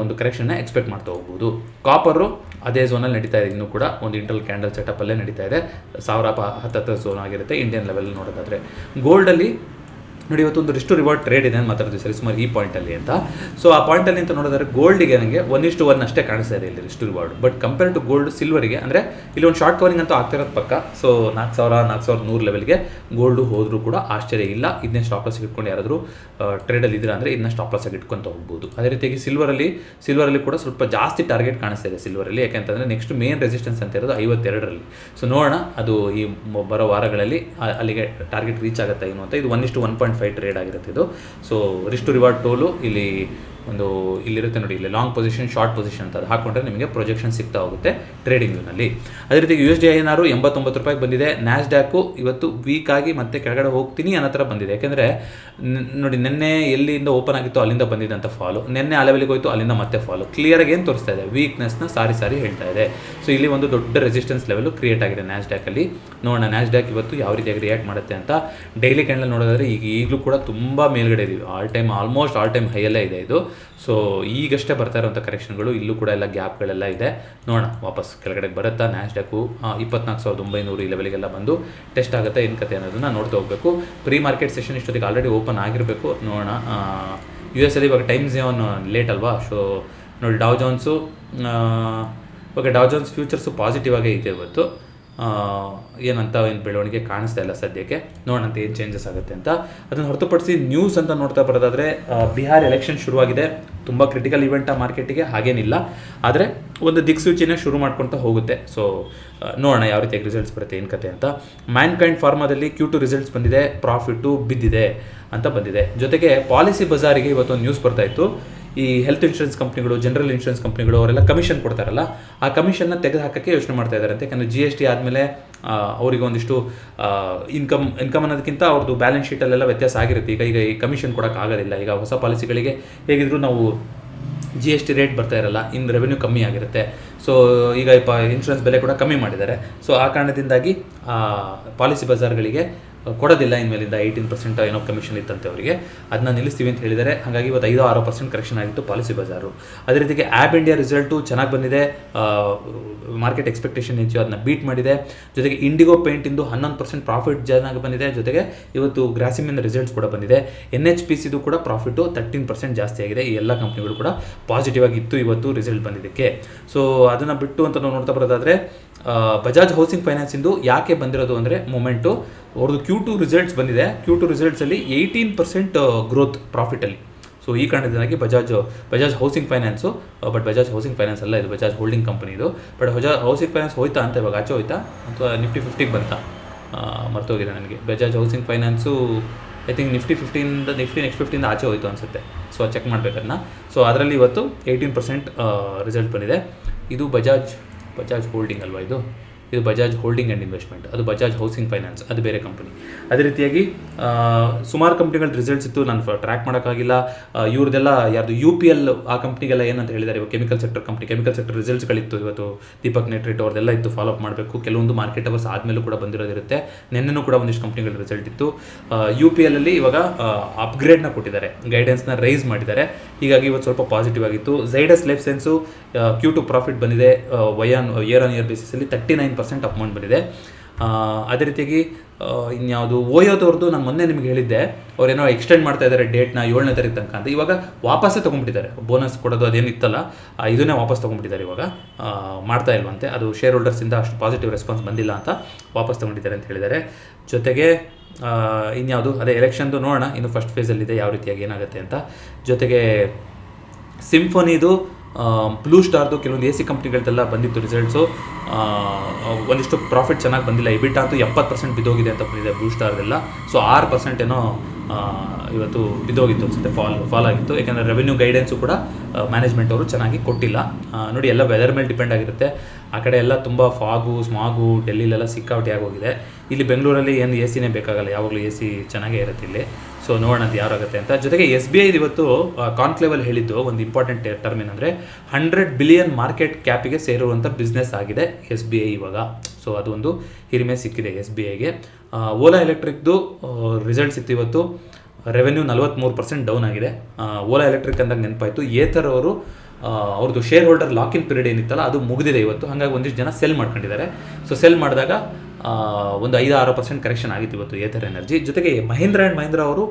ಒಂದು ಕರೆಕ್ಷನ್ನ ಎಕ್ಸ್ಪೆಕ್ಟ್ ಮಾಡ್ತಾ ಹೋಗ್ಬೋದು. ಕಾಪರು ಅದೇ ಝೋನಲ್ಲಿ ನಡೀತಾ ಇದೆ, ಇನ್ನೂ ಕೂಡ ಒಂದು ಇಂಟರ್ನಲ್ ಕ್ಯಾಂಡಲ್ ಸೆಟಪ್ಪಲ್ಲೇ ನಡೀತಾ ಇದೆ. 1000 ಝೋನ್ ಆಗಿರುತ್ತೆ ಇಂಡಿಯನ್ ಲೆವೆಲ್ ನೋಡೋದಾದರೆ. ಗೋಲ್ಡಲ್ಲಿ ನೋಡಿ, ಇವತ್ತೊಂದು ರಿಸ್ಟ್ ರಿವಾರ್ಡ್ ಟ್ರೇಡ್ ಇದೆ ಅಂತ ಮಾತಾಡ್ತೀವಿ ಸರಿ ಸುಮಾರು ಈ ಪಾಯಿಂಟಲ್ಲಿ ಅಂತ. ಸೊ ಆ ಪಾಯಿಂಟಲ್ಲಿ ಅಂತ ನೋಡಿದ್ರೆ ಗೋಲ್ಡಿಗೆ ನನಗೆ 1:1 ಅಷ್ಟೇ ಕಾಣಿಸ್ತಾ ಇದೆ ಇಲ್ಲಿ risk reward. But compare to gold ಸಿಲ್ವರಿಗೆ ಅಂದರೆ ಇಲ್ಲಿ ಒಂದು ಶಾರ್ಟ್ ಕವರಿಂಗ್ ಅಂತೂ ಆಗ್ತಿರೋದು ಪಕ್ಕ. ಸೊ 4,100 ಲೆವೆಲ್ಗೆ ಗೋಲ್ಡು ಹೋದರೂ ಕೂಡ ಆಶ್ಚರ್ಯ ಇಲ್ಲ. ಇದನ್ನೇ ಸ್ಟಾಪ್ ಲಾಸ್ ಇಟ್ಕೊಂಡು ಯಾರಾದರೂ ಟ್ರೇಡಲ್ಲಿ ಇದ್ದೀರಾ ಅಂದರೆ ಇದನ್ನ ಸ್ಟಾಪ್ ಲಾಸ್ ಇಟ್ಕೊಂತ ಹೋಗ್ಬೋದು. ಅದೇ ರೀತಿಯಾಗಿ ಸಿಲ್ವರಲ್ಲಿ ಕೂಡ ಸ್ವಲ್ಪ ಜಾಸ್ತಿ ಟಾರ್ಗೆಟ್ ಕಾಣಿಸ್ತಾ ಇದೆ ಸಿಲ್ವರಲ್ಲಿ. ಯಾಕೆಂತಂದರೆ ನೆಕ್ಸ್ಟ್ ಮೇನ್ ರೆಸಿಸ್ಟೆನ್ಸ್ ಅಂತ ಇರೋದು 52ರಲ್ಲಿ. ಸೊ ನೋಡೋಣ ಅದು ಈ ಬರೋ ವಾರಗಳಲ್ಲಿ ಅಲ್ಲಿಗೆ ಟಾರ್ಗೆಟ್ ರೀಚ್ ಆಗುತ್ತೆ ಏನು ಅಂತ. ಇದು 1:1.5 ಟ್ರೇಡ್ ಆಗಿರುತ್ತೆ ಇದು. ಸೊ ರಿಸ್ಟ್ ರಿವಾರ್ಡ್ ಟೋಲು ಇಲ್ಲಿ ಒಂದು ಇಲ್ಲಿರುತ್ತೆ ನೋಡಿ, ಇಲ್ಲಿ ಲಾಂಗ್ ಪೊಸಿಷನ್, ಶಾರ್ಟ್ ಪೊಸಿಷನ್ ಅಂತ ಅದು ಹಾಕೊಂಡ್ರೆ ನಿಮಗೆ ಪ್ರೊಜೆಕ್ಷನ್ ಸಿಗ್ತಾ ಹೋಗುತ್ತೆ ಟ್ರೇಡಿಂಗ್ನಲ್ಲಿ. ಅದೇ ರೀತಿ USD/INR 89 ರೂಪಾಯಿಗೆ ಬಂದಿದೆ. ನ್ಯಾಸ್ಡ್ಯಾಕು ಇವತ್ತು ವೀಕ್ ಆಗಿ ಮತ್ತೆ ಕೆಳಗಡೆ ಹೋಗ್ತೀನಿ ಅನ್ನೋ ಥರ ಬಂದಿದೆ. ಯಾಕೆಂದರೆ ನೋಡಿ, ನಿನ್ನೆ ಎಲ್ಲಿಂದ ಓಪನ್ ಆಗಿತ್ತು ಅಲ್ಲಿಂದ ಬಂದಿದ್ದಂಥ ಫಾಲು, ನಿನ್ನೆ ಆ ಲೆವೆಲ್ಗೆ ಹೋಯಿತು, ಅಲ್ಲಿಂದ ಮತ್ತೆ ಫಾಲು. ಕ್ಲಿಯರಾಗಿ ಏನು ತೋರಿಸ್ತಾ ಇದೆ, ವೀಕ್ನೆಸ್ನ ಸಾರಿ ಹೇಳ್ತಾ ಇದೆ. ಸೊ ಇಲ್ಲಿ ಒಂದು ದೊಡ್ಡ ರೆಸಿಸ್ಟೆನ್ಸ್ ಲೆವೆಲ್ ಕ್ರಿಯೇಟ್ ಆಗಿದೆ ನ್ಯಾಸ್ಡ್ಯಾಕಲ್ಲಿ. ನೋಡೋಣ ನ್ಯಾಸ್ಡ್ಯಾಕ್ ಇವತ್ತು ಯಾವ ರೀತಿಯಾಗಿ ರಿಯಾಕ್ಟ್ ಮಾಡುತ್ತೆ ಅಂತ. ಡೈಲಿ ಕ್ಯಾಂಡಲ್ ನೋಡೋದಾದ್ರೆ ಈಗಲೂ ಕೂಡ ತುಂಬ ಮೇಲ್ಗಡೆ ಇದೀವಿ, ಆಲ್ಮೋಸ್ಟ್ ಆಲ್ ಟೈಮ್ ಹೈಯಲ್ಲೇ ಇದೆ ಇದು. ಸೊ ಈಗಷ್ಟೇ ಬರ್ತಾ ಇರೋಂಥ ಕರೆಕ್ಷನ್ಗಳು, ಇಲ್ಲೂ ಕೂಡ ಎಲ್ಲ ಗ್ಯಾಪ್ಗಳೆಲ್ಲ ಇದೆ. ನೋಡೋಣ ವಾಪಸ್ ಕೆಳಗಡೆ ಬರುತ್ತಾ ನ್ಯಾಸ್ಡ್ಯಾಕು 24,900 ಈ ಲೆವೆಲ್ಗೆಲ್ಲ ಬಂದು ಟೆಸ್ಟ್ ಆಗುತ್ತೆ ಏನು ಕತೆ ಅನ್ನೋದನ್ನ ನೋಡ್ತಾ ಹೋಗಬೇಕು. ಪ್ರೀ ಮಾರ್ಕೆಟ್ ಸೆಷನ್ ಇಷ್ಟೊತ್ತಿಗೆ ಆಲ್ರೆಡಿ ಓಪನ್ ಆಗಿರಬೇಕು. ನೋಡೋಣ. US ಅಲ್ಲಿ ಇವಾಗ ಟೈಮ್ ಝೋನ್ ಲೇಟ್ ಅಲ್ವಾ. ಸೊ ನೋಡಿ, ಡೌ ಜೋನ್ಸು ಇವಾಗ ಡೌ ಜೋನ್ಸ್ ಫ್ಯೂಚರ್ಸು ಪಾಸಿಟಿವ್ ಆಗೇ ಇದೆ ಇವತ್ತು. ಏನು ಬೆಳವಣಿಗೆ ಕಾಣಿಸ್ತಾ ಇಲ್ಲ ಸದ್ಯಕ್ಕೆ. ನೋಡೋಣ ಏನು ಚೇಂಜಸ್ ಆಗುತ್ತೆ ಅಂತ. ಅದನ್ನು ಹೊರತುಪಡಿಸಿ ನ್ಯೂಸ್ ಅಂತ ನೋಡ್ತಾ ಬರೋದಾದರೆ, ಬಿಹಾರ್ ಎಲೆಕ್ಷನ್ ಶುರುವಾಗಿದೆ. ತುಂಬ ಕ್ರಿಟಿಕಲ್ ಇವೆಂಟ್ ಆ ಮಾರ್ಕೆಟಿಗೆ, ಹಾಗೇನಿಲ್ಲ. ಆದರೆ ಒಂದು ದಿಕ್ಸೂಚಿನೇ ಶುರು ಮಾಡ್ಕೊಳ್ತಾ ಹೋಗುತ್ತೆ. ಸೊ ನೋಡೋಣ ಯಾವ ರೀತಿಯಾಗಿ ರಿಸಲ್ಟ್ಸ್ ಬರುತ್ತೆ ಏನು ಕತೆ ಅಂತ. ಮ್ಯಾನ್ಕೈಂಡ್ ಫಾರ್ಮಾದಲ್ಲಿ Q2 ರಿಸಲ್ಟ್ಸ್ ಬಂದಿದೆ, ಪ್ರಾಫಿಟ್ಟು ಬಿದ್ದಿದೆ ಅಂತ ಬಂದಿದೆ. ಜೊತೆಗೆ ಪಾಲಿಸಿ ಬಜಾರಿಗೆ ಇವತ್ತೊಂದು ನ್ಯೂಸ್ ಬರ್ತಾಯಿತ್ತು. ಈ ಹೆಲ್ತ್ ಇನ್ಶೂರೆನ್ಸ್ ಕಂಪ್ನಿಗಳು, ಜನರಲ್ ಇನ್ಶೂರೆನ್ಸ್ ಕಂಪ್ನಿಗಳು ಅವರೆಲ್ಲ ಕಮಿಷನ್ ಕೊಡ್ತಾರಲ್ಲ, ಆ ಕಮಿಷನ್ನ ತೆಗೆದು ಹಾಕೋಕ್ಕೆ ಯೋಚನೆ ಮಾಡ್ತಾ ಇದ್ದಾರೆ ಅಂತ. ಯಾಕಂದರೆ GST ಆದಮೇಲೆ ಅವರಿಗೆ ಒಂದಿಷ್ಟು ಇನ್ಕಮ್ ಅನ್ನೋದಕ್ಕಿಂತ ಅವ್ರದ್ದು ಬ್ಯಾಲೆನ್ಸ್ ಶೀಟಲ್ಲೆಲ್ಲ ವ್ಯತ್ಯಾಸ ಆಗಿರುತ್ತೆ. ಈಗ ಈ ಕಮಿಷನ್ ಕೊಡೋಕ್ಕಾಗೋದಿಲ್ಲ. ಈಗ ಹೊಸ ಪಾಲಿಸಿಗಳಿಗೆ ಹೇಗಿದ್ರು ನಾವು GST ರೇಟ್ ಬರ್ತಾ ಇರಲ್ಲ, ಇನ್ನು ರೆವೆನ್ಯೂ ಕಮ್ಮಿ ಆಗಿರುತ್ತೆ. ಸೊ ಈಗ ಇನ್ಶೂರೆನ್ಸ್ ಬೆಲೆ ಕೂಡ ಕಮ್ಮಿ ಮಾಡಿದ್ದಾರೆ. ಸೊ ಆ ಕಾರಣದಿಂದಾಗಿ ಪಾಲಿಸಿ ಬಜಾರ್ಗಳಿಗೆ ಕೊಡೋದಿಲ್ಲ ಇನ್ಮೇಲಿಂದ. 18% ಏನೋ ಕಮಿಷನ್ ಇತ್ತಂತೆ ಅವರಿಗೆ, ಅದನ್ನ ನಿಲ್ಲಿಸ್ತೀವಿ ಅಂತ ಹೇಳಿದ್ದಾರೆ. ಹಾಗಾಗಿ ಇವತ್ತು 5-6% ಕರೆಕ್ಷನ್ ಆಗಿತ್ತು ಪಾಲಿಸಿ ಬಜಾರು. ಅದೇ ರೀತಿಗೆ ಆ್ಯಬ್ ಇಂಡಿಯಾ ರಿಸಲ್ಟು ಚೆನ್ನಾಗಿ ಬಂದಿದೆ. ಮಾರ್ಕೆಟ್ ಎಕ್ಸ್ಪೆಕ್ಟೇಷನ್ ಹೆಚ್ಚು, ಅದನ್ನ ಬೀಟ್ ಮಾಡಿದೆ. ಜೊತೆಗೆ ಇಂಡಿಗೋ ಪೇಂಟಿಂದು 11% ಪ್ರಾಫಿಟ್ ಚೆನ್ನಾಗಿ ಬಂದಿದೆ. ಜೊತೆಗೆ ಇವತ್ತು ಗ್ರಾಸಿಮಿನ್ ರಿಸಲ್ಟ್ಸ್ ಕೂಡ ಬಂದಿದೆ. NHPCದು ಕೂಡ ಪ್ರಾಫಿಟು 13% ಜಾಸ್ತಿ ಆಗಿದೆ. ಈ ಎಲ್ಲ ಕಂಪ್ನಿಗಳು ಕೂಡ ಪಾಸಿಟಿವ್ ಆಗಿತ್ತು ಇವತ್ತು ರಿಸಲ್ಟ್ ಬಂದಿದ್ದಕ್ಕೆ. ಸೊ ಅದನ್ನು ಬಿಟ್ಟು ಅಂತ ನಾವು ನೋಡ್ತಾ ಬರೋದಾದರೆ, ಬಜಾಜ್ ಹೌಸಿಂಗ್ ಫೈನಾನ್ಸಿಂದು ಯಾಕೆ ಬಂದಿರೋದು ಅಂದರೆ ಮೊಮೆಂಟು, ಅವ್ರದ್ದು Q2 ರಿಸಲ್ಟ್ಸ್ ಬಂದಿದೆ. Q2 ರಿಸಲ್ಟ್ಸಲ್ಲಿ 18% growth ಪ್ರಾಫಿಟಲ್ಲಿ. ಸೊ ಈ ಕಾರಣದಿಂದಾಗಿ Bajaj housing finance, but Bajaj housing finance ಅಲ್ಲ, ಇದು ಬಜಾಜ್ ಹೋಲ್ಡಿಂಗ್ ಕಂಪನಿ ಇದು. ಬಟ್ ಹೌಸಿಂಗ್ ಫೈನಾನ್ಸ್ ಹೋಯ್ತಾ ಅಂತ ಇವಾಗ ಆಚೆ ಹೋಯ್ತಾ ಅಥವಾ Nifty 50ಗೆ ಬಂತ ಮರ್ತೋಗಿದೆ ನನಗೆ. Bajaj housing finance I think Nifty next 50 ಆಚೆ ಹೋಯ್ತು ಅನಿಸುತ್ತೆ. So check ಮಾಡಬೇಕನ್ನ. ಸೊ ಅದರಲ್ಲಿ ಇವತ್ತು 18% ರಿಸಲ್ಟ್ ಬಂದಿದೆ. ಇದು ಬಜಾಜ್ ಹೋಲ್ಡಿಂಗ್ ಅಲ್ವಾ, ಇದು ಬಜಾಜ್ ಹೋಲ್ಡಿಂಗ್ ಆ್ಯಂಡ್ ಇನ್ವೆಸ್ಟ್ಮೆಂಟ್, ಅದು ಬಜಾಜ್ ಹೌಸಿಂಗ್ ಫೈನಾನ್ಸ್, ಅದು ಬೇರೆ ಕಂಪನಿ. ಅದೇ ರೀತಿಯಾಗಿ ಸುಮಾರು ಕಂಪ್ನಿಗಳ ರಿಸಲ್ಟ್ಸ್ ಇತ್ತು, ನಾನು ಟ್ರ್ಯಾಕ್ ಮಾಡೋಕ್ಕಾಗಿಲ್ಲ. ಇವ್ರದ್ದೆಲ್ಲ ಯಾರ್ದು UPL ಆ ಕಂಪ್ನಿಗೆಲ್ಲ ಏನಂತ ಹೇಳಿದ್ದಾರೆ, ಇವಾಗ ಕೆಮಿಕಲ್ ಸೆಕ್ಟರ್ ರಿಸಲ್ಟ್ಸ್ಗಳಿತ್ತು ಇವತ್ತು. ದೀಪಕ್ ನೈಟ್ರೇಟ್ ಅವ್ರದ್ದೆಲ್ಲ ಇತ್ತು, ಫಾಲೋ ಅಪ್ ಮಾಡಬೇಕು. ಕೆಲವೊಂದು ಮಾರ್ಕೆಟ್ ಅವರ್ಸ್ ಆದಮೇಲೂ ಕೂಡ ಬಂದಿರೋದಿರುತ್ತೆ. ನಿನ್ನೆನೂ ಕೂಡ ಒಂದಿಷ್ಟು ಕಂಪ್ನಿಗಳ ರಿಸಲ್ಟ್ ಇತ್ತು. UPL ಅಲ್ಲಿ ಇವಾಗ ಅಪ್ಗ್ರೇಡ್ನ ಕೊಟ್ಟಿದ್ದಾರೆ, ಗೈಡೆನ್ಸ್ನ ರೈಸ್ ಮಾಡಿದ್ದಾರೆ. ಹೀಗಾಗಿ ಇವತ್ತು ಸ್ವಲ್ಪ ಪಾಸಿಟಿವ್ ಆಗಿತ್ತು. Zydus life science Q2 profit ಬಂದಿದೆ. ಇಯರ್ ಆನ್ ಇಯರ್ ಬೇಸಿಸಲ್ಲಿ 39% ಅಮೌಂಟ್ ಬಂದಿದೆ. ಅದೇ ರೀತಿಯಾಗಿ ಇನ್ಯಾವುದು ಓಯೋದವ್ರದ್ದು ನಾನು ಮೊನ್ನೆ ನಿಮಗೆ ಹೇಳಿದ್ದೆ, ಅವ್ರೇನೋ ಎಕ್ಸ್ಟೆಂಡ್ ಮಾಡ್ತಾ ಇದ್ದಾರೆ ಡೇಟ್ನ 7ನೇ ತಾರೀಕು ತನಕ ಅಂತ. ಇವಾಗ ವಾಪಸ್ಸೇ ತೊಗೊಂಡ್ಬಿಟ್ಟಿದ್ದಾರೆ. ಬೋನಸ್ ಕೊಡೋದು ಅದೇನಿತ್ತಲ್ಲ, ಇದನ್ನೇ ವಾಪಸ್ ತೊಗೊಂಡ್ಬಿಟ್ಟಿದ್ದಾರೆ. ಇವಾಗ ಮಾಡ್ತಾ ಇಲ್ವಂತೆ, ಅದು ಶೇರ್ ಹೋಲ್ಡರ್ಸಿಂದ ಅಷ್ಟು ಪಾಸಿಟಿವ್ ರೆಸ್ಪಾನ್ಸ್ ಬಂದಿಲ್ಲ ಅಂತ ವಾಪಸ್ ತೊಗೊಂಡಿದ್ದಾರೆ ಅಂತ ಹೇಳಿದ್ದಾರೆ. ಜೊತೆಗೆ ಇನ್ಯಾವುದು ಅದೇ ಎಲೆಕ್ಷನ್ದು ನೋಡೋಣ, ಇನ್ನು ಫಸ್ಟ್ ಫೇಸಲ್ಲಿದೆ, ಯಾವ ರೀತಿಯಾಗಿ ಏನಾಗುತ್ತೆ ಅಂತ. ಜೊತೆಗೆ ಸಿಂಫೋನಿದು, ಬ್ಲೂ ಸ್ಟಾರ್ದು ಕೆಲವೊಂದು AC ಕಂಪ್ನಿಗಳದ್ದೆಲ್ಲ ಬಂದಿತ್ತು ರಿಸಲ್ಟ್ಸು. ಒಂದಿಷ್ಟು ಪ್ರಾಫಿಟ್ ಚೆನ್ನಾಗಿ ಬಂದಿಲ್ಲ. EBITDA ಅಂತೂ 70% ಬಿದ್ದೋಗಿದೆ ಅಂತ ಬಂದಿದೆ ಬ್ಲೂ ಸ್ಟಾರ್ದೆಲ್ಲ. ಸೊ 6% ಏನೋ ಇವತ್ತು ಬಿದ್ದೋಗಿತ್ತು ಅನ್ಸುತ್ತೆ, ಫಾಲ್ ಆಗಿತ್ತು. ಯಾಕೆಂದರೆ ರೆವೆನ್ಯೂ ಗೈಡೆನ್ಸು ಕೂಡ ಮ್ಯಾನೇಜ್ಮೆಂಟ್ ಅವರು ಚೆನ್ನಾಗಿ ಕೊಟ್ಟಿಲ್ಲ. ನೋಡಿ, ಎಲ್ಲ ವೆದರ್ ಮೇಲೆ ಡಿಪೆಂಡ್ ಆಗಿರುತ್ತೆ. ಆ ಕಡೆ ಎಲ್ಲ ತುಂಬ ಸ್ಮಾಗು ಡೆಲ್ಲಿಲೆಲ್ಲ ಸಿಕ್ಕಾಪಟ್ಟೆ ಆಗೋಗಿದೆ. ಇಲ್ಲಿ ಬೆಂಗಳೂರಲ್ಲಿ ಏನು AC ಬೇಕಾಗಲ್ಲ, ಯಾವಾಗಲೂ AC ಚೆನ್ನಾಗೇ ಇರುತ್ತೆ ಇಲ್ಲಿ. ಸೊ ನೋಡೋಣ ಅದು ಯಾರಾಗುತ್ತೆ ಅಂತ. ಜೊತೆಗೆ SBI ಇವತ್ತು ಕಾನ್ಕ್ಲೇವಲ್ಲಿ ಹೇಳಿದ್ದು ಒಂದು ಇಂಪಾರ್ಟೆಂಟ್ ಟರ್ಮ್ ಏನಂದರೆ, 100 ಬಿಲಿಯನ್ ಮಾರ್ಕೆಟ್ ಕ್ಯಾಪಿಗೆ ಸೇರುವಂಥ ಬಿಸ್ನೆಸ್ ಆಗಿದೆ SBI ಇವಾಗ. ಸೊ ಅದು ಒಂದು ಹಿರಿಮೆ ಸಿಕ್ಕಿದೆ SBIಗೆ. ಓಲಾ ಎಲೆಕ್ಟ್ರಿಕ್ದು ರಿಸಲ್ಟ್ಸ್ ಇತ್ತು ಇವತ್ತು. ರೆವೆನ್ಯೂ 43% ಡೌನ್ ಆಗಿದೆ. ಓಲಾ ಎಲೆಕ್ಟ್ರಿಕ್ ಅಂದಾಗ ನೆನಪಾಯಿತು, ಏಥರ್ ಅವರು ಅವ್ರದ್ದು ಶೇರ್ ಹೋಲ್ಡರ್ ಲಾಕಿನ್ ಪೀರಿಯಡ್ ಏನಿತ್ತಲ್ಲ ಅದು ಮುಗಿದಿದೆ ಇವತ್ತು. ಹಾಗಾಗಿ ಒಂದಿಷ್ಟು ಜನ ಸೆಲ್ ಮಾಡ್ಕೊಂಡಿದ್ದಾರೆ. ಸೊ ಸೆಲ್ ಮಾಡಿದಾಗ ಒಂದು 5-6% ಕರೆಕ್ಷನ್ ಆಗಿತ್ತು ಇವತ್ತು ಏಥರ್ ಎನರ್ಜಿ. ಜೊತೆಗೆ ಮಹೀಂದ್ರ ಆ್ಯಂಡ್ ಮಹೀಂದ್ರ ಅವರು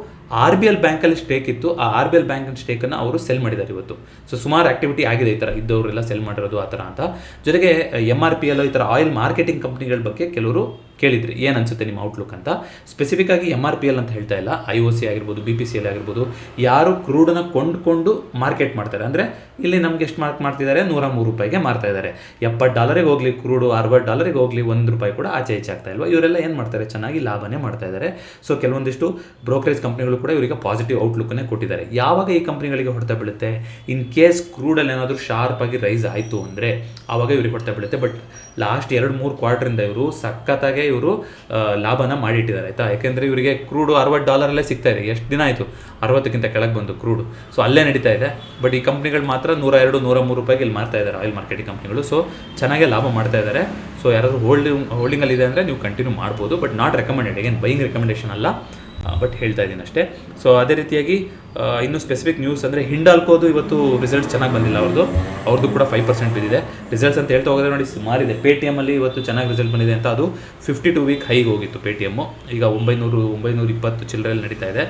RBL ಬ್ಯಾಂಕಲ್ಲಿ ಸ್ಟೇಕ್ ಇತ್ತು, ಆ RBL ಬ್ಯಾಂಕಿನ ಸ್ಟೇಕನ್ನು ಅವರು ಸೆಲ್ ಮಾಡಿದ್ದಾರೆ ಇವತ್ತು. ಸೊ ಸುಮಾರು ಆ್ಯಕ್ಟಿವಿಟಿ ಆಗಿದೆ ಈ ಥರ ಇದ್ದವರೆಲ್ಲ ಸೆಲ್ ಮಾಡಿರೋದು ಆ ಥರ ಅಂತ. ಜೊತೆಗೆ MRPL ಈ ಥರ ಆಯಿಲ್ ಮಾರ್ಕೆಟಿಂಗ್ ಕಂಪ್ನಿಗಳ ಬಗ್ಗೆ ಕೆಲವರು ಕೇಳಿದ್ರಿ ಏನು ಅನಿಸುತ್ತೆ ನಿಮ್ಮ ಔಟ್ಲುಕ್ ಅಂತ. ಸ್ಪೆಸಿಫಿಕ್ ಆಗಿ MRPL ಅಂತ ಹೇಳ್ತಾ ಇಲ್ಲ, IOC ಆಗಿರ್ಬೋದು, BPCL ಆಗಿರ್ಬೋದು, ಯಾರು ಕ್ರೂಡನ್ನು ಕೊಂಡ್ಕೊಂಡು ಮಾರ್ಕೆಟ್ ಮಾಡ್ತಾರೆ, ಅಂದರೆ ಇಲ್ಲಿ ನಮ್ಗೆ ಎಷ್ಟು ಮಾಡ್ತಿದ್ದಾರೆ, $103 ಮಾರ್ತಾ ಇದ್ದಾರೆ. $70 ಹೋಗಲಿ ಕ್ರೂಡು, $60 ಹೋಗಲಿ, $1 ಕೂಡ ಆಚೆ ಈಚೆ ಆಗ್ತಾ ಇಲ್ವಾ, ಇವರೆಲ್ಲ ಏನು ಮಾಡ್ತಾರೆ, ಚೆನ್ನಾಗಿ ಲಾಭನೇ ಮಾಡ್ತಾ ಇದ್ದಾರೆ. ಸೊ ಕೆಲವೊಂದಿಷ್ಟು ಬ್ರೋಕರೇಜ್ ಕಂಪ್ನಿಗಳು ಕೂಡ ಇವರಿಗೆ ಪಾಸಿಟಿವ್ ಔಟ್ಲುಕ್ಕನ್ನೇ ಕೊಟ್ಟಿದ್ದಾರೆ. ಯಾವಾಗ ಈ ಕಂಪ್ನಿಗಳಿಗೆ ಹೊಡೆತ ಬೀಳುತ್ತೆ, ಇನ್ ಕೇಸ್ ಕ್ರೂಡಲ್ಲಿ ಏನಾದರೂ ಶಾರ್ಪ್ ಆಗಿ ರೈಸ್ ಆಯಿತು ಅಂದರೆ ಆವಾಗ ಇವ್ರಿಗೆ ಹೊಡೆತ ಬೀಳುತ್ತೆ. ಬಟ್ ಲಾಸ್ಟ್ 2-3 ಕ್ವಾರ್ಟರಿಂದ ಇವರು ಸಖತ್ತಾಗೆ ಇವರು ಲಾಭನ ಮಾಡಿಟ್ಟಿದ್ದಾರೆ ಆಯಿತಾ. ಯಾಕೆಂದರೆ ಇವರಿಗೆ ಕ್ರೂಡು $60 ಸಿಗ್ತಾ ಇದೆ. ಎಷ್ಟು ದಿನ ಆಯಿತು, 60ಕ್ಕಿಂತ ಕೆಳಗೆ ಬಂದು ಕ್ರೂಡು, ಸೊ ಅಲ್ಲೇ ನಡೀತಾ ಇದೆ. ಬಟ್ ಈ ಕಂಪ್ನಿಗಳು ಮಾತ್ರ $102-103 ಇಲ್ಲಿ ಮಾರ್ತಾ ಇದ್ದಾರೆ, ಆಯಿಲ್ ಮಾರ್ಕೆಟಿಂಗ್ ಕಂಪ್ನಿಗಳು. ಸೊ ಚೆನ್ನಾಗೇ ಲಾಭ ಮಾಡ್ತಾ ಇದ್ದಾರೆ. ಸೊ ಯಾರಾದರೂ ಹೋಲ್ಡಿಂಗಲ್ಲಿ ಇದೆ ಅಂದರೆ ನೀವು ಕಂಟಿನ್ಯೂ ಮಾಡ್ಬೋದು, ಬಟ್ ನಾಟ್ ರೆಕಮೆಂಡೆಡ್. ಏನು ಬೈಯಿಂಗ್ ರೆಕಮೆಂಡೇಷನ್ ಅಲ್ಲ, ಬಟ್ ಹೇಳ್ತಾ ಇದ್ದೀನಿ ಅಷ್ಟೇ. ಸೊ ಅದೇ ರೀತಿಯಾಗಿ ಇನ್ನೂ ಸ್ಪೆಸಿಫಿಕ್ ನ್ಯೂಸ್ ಅಂದರೆ ಹಿಂಡಾಲ್ಕೋದು ಇವತ್ತು ರಿಸಲ್ಟ್ಸ್ ಚೆನ್ನಾಗಿ ಬಂದಿಲ್ಲ. ಅವ್ರದ್ದು ಕೂಡ 5% ಬಿದ್ದಿದೆ ರಿಸಲ್ಟ್ಸ್ ಅಂತ ಹೇಳ್ತಾ ಹೋದರೆ ನೋಡಿ, ಸುಮಾರಿದೆ. ಪೇಟಿಎಮ್ಮಲ್ಲಿ ಇವತ್ತು ಚೆನ್ನಾಗಿ ರಿಸಲ್ಟ್ ಬಂದಿದೆ ಅಂತ, ಅದು 52 ವೀಕ್ ಹೈಗೆ ಹೋಗಿತ್ತು ಪೇಟಿಎಮ್ಮು, ಈಗ 920 ಚಿಲ್ಲರೆಯಲ್ಲಿ ನಡೀತಾ ಇದೆ.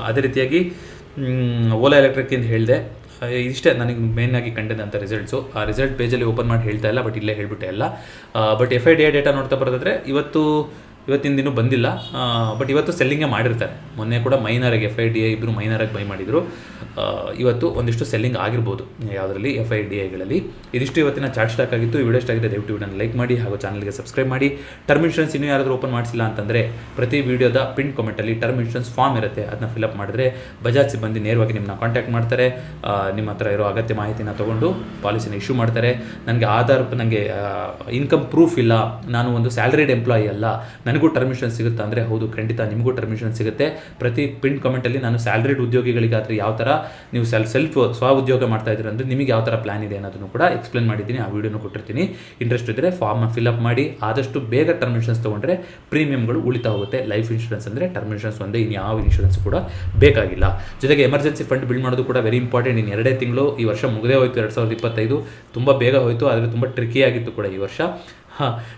ಅದೇ ರೀತಿಯಾಗಿ ಓಲಾ ಎಲೆಕ್ಟ್ರಿಕ್ ಅಂತ ಹೇಳಿದೆ. ಇಷ್ಟೇ ನನಗೆ ಮೇಯ್ನಾಗಿ ಕಂಡಿದ್ದಂಥ ರಿಸಲ್ಟ್ಸು. ಆ ರಿಸಲ್ಟ್ ಪೇಜಲ್ಲಿ ಓಪನ್ ಮಾಡಿ ಹೇಳ್ತಾ ಇಲ್ಲ, ಬಟ್ ಇಲ್ಲೇ ಹೇಳ್ಬಿಟ್ಟೆ ಎಲ್ಲ. ಬಟ್ FIDI ಡೇಟಾ ನೋಡ್ತಾ ಬರೋದಾದರೆ ಇವತ್ತಿನ ದಿನ ಬಂದಿಲ್ಲ, ಬಟ್ ಇವತ್ತು ಸೆಲ್ಲಿಂಗೇ ಮಾಡಿರ್ತಾರೆ. ಮೊನ್ನೆ ಕೂಡ ಮೈನರಾಗಿ FIDI ಇಬ್ಬರು ಮೈನರಾಗಿ ಬೈ ಮಾಡಿದರು. ಇವತ್ತು ಒಂದಿಷ್ಟು ಸೆಲ್ಲಿಂಗ್ ಆಗಿರ್ಬೋದು ಯಾವುದರಲ್ಲಿ, FIDIಗಳಲ್ಲಿ. ಇದಿಷ್ಟು ಇವತ್ತಿನ ಚಾರ್ಟ್ ಸ್ಟಾಕ್ ಆಗಿತ್ತು. ಈ ವಿಡಿಯೋ ಇಷ್ಟ ಆಗಿದೆ ದಯವಿಟ್ಟು ವಿಡಿಯೋನ ಲೈಕ್ ಮಾಡಿ ಹಾಗೂ ಚಾನಲ್ಗೆ ಸಬ್ಸ್ಕ್ರೈಬ್ ಮಾಡಿ. ಟರ್ಮ್ ಇನ್ಶೂರೆನ್ಸ್ ಇನ್ನೂ ಯಾರಾದರೂ ಓಪನ್ ಮಾಡಿಸಿಲ್ಲ ಅಂತಂದರೆ ಪ್ರತಿ ವಿಡಿಯೋದ ಪಿನ್ ಕಾಮೆಂಟಲ್ಲಿ ಟರ್ಮ್ ಇನ್ಶೂರೆನ್ಸ್ ಫಾರ್ಮ್ ಇರುತ್ತೆ, ಅದನ್ನ ಫಿಲಪ್ ಮಾಡಿದ್ರೆ ಬಜಾಜ್ ಸಿಬ್ಬಂದಿ ನೇರವಾಗಿ ನಿಮ್ಮನ್ನ ಕಾಂಟ್ಯಾಕ್ಟ್ ಮಾಡ್ತಾರೆ. ನಿಮ್ಮ ಹತ್ರ ಇರೋ ಅಗತ್ಯ ಮಾಹಿತಿನ ತೊಗೊಂಡು ಪಾಲಿಸಿನ ಇಶ್ಯೂ ಮಾಡ್ತಾರೆ. ನನಗೆ ಇನ್ಕಮ್ ಪ್ರೂಫ್ ಇಲ್ಲ, ನಾನು ಒಂದು ಸ್ಯಾಲರಿಡ್ ಎಂಪ್ಲಾಯಿ ಅಲ್ಲ, ನನಗೂ ಟರ್ಮ್ ಇನ್ಶೂರೆನ್ಸ್ ಸಿಗುತ್ತಾ ಅಂದರೆ ಹೌದು, ಖಂಡಿತ ನಿಮಗೂ ಟರ್ಮ್ ಇನ್ಶೂರೆನ್ಸ್ ಸಿಗುತ್ತೆ. ಪ್ರತಿ ಪಿನ್ ಕಾಮೆಂಟಲ್ಲಿ ನಾನು ಸ್ಯಾಲರಿಡ್ ಉದ್ಯೋಗಿಗಳಿಗಾದರೆ ಯಾವ ಥರ ನೀವು ಸ್ವ ಉದ್ಯೋಗ ಮಾಡ್ತಾ ಇದ್ದೀರ ಅಂದರೆ ನಿಮಗೆ ಯಾವ ಥರ ಪ್ಲಾನ್ ಇದೆ ಅನ್ನೋದನ್ನು ಕೂಡ ಎಕ್ಸ್ಪ್ಲೇನ್ ಮಾಡಿದ್ದೀನಿ, ಆ ವಿಡಿಯೋನು ಕೊಟ್ಟಿರ್ತೀನಿ. ಇಂಟ್ರೆಸ್ಟ್ ಇದ್ದರೆ ಫಾರ್ಮ್ನ ಫಿಲಪ್ ಮಾಡಿ ಆದಷ್ಟು ಬೇಗ ಟರ್ಮ್ ಇನ್ಶೂರೆನ್ಸ್ ತೊಗೊಂಡ್ರೆ ಪ್ರೀಮಿಯಮ್ಗಳು ಉಳಿತಾ ಹೋಗುತ್ತೆ. ಲೈಫ್ ಇನ್ಶೂರೆನ್ಸ್ ಅಂದರೆ ಟರ್ಮ್ ಇನ್ಶೂರೆನ್ಸ್ ಒಂದೇ, ಇನ್ಯಾವ ಇನ್ಶೂರೆನ್ಸ್ ಕೂಡ ಬೇಕಾಗಿಲ್ಲ. ಜೊತೆಗೆ ಎಮರ್ಜೆನ್ಸಿ ಫಂಡ್ ಬಿಲ್ಡ್ ಮಾಡೋದು ಕೂಡ ವೆರಿ ಇಂಪಾರ್ಟೆಂಟ್. ಇನ್ನು 2 ತಿಂಗಳು, ಈ ವರ್ಷ ಮುಗದೇ ಹೋಯಿತು 2025, ತುಂಬ ಬೇಗ ಹೋಯಿತು, ಆದರೆ ತುಂಬ ಟ್ರಿಕಿ ಆಗಿತ್ತು ಕೂಡ ಈ ವರ್ಷ.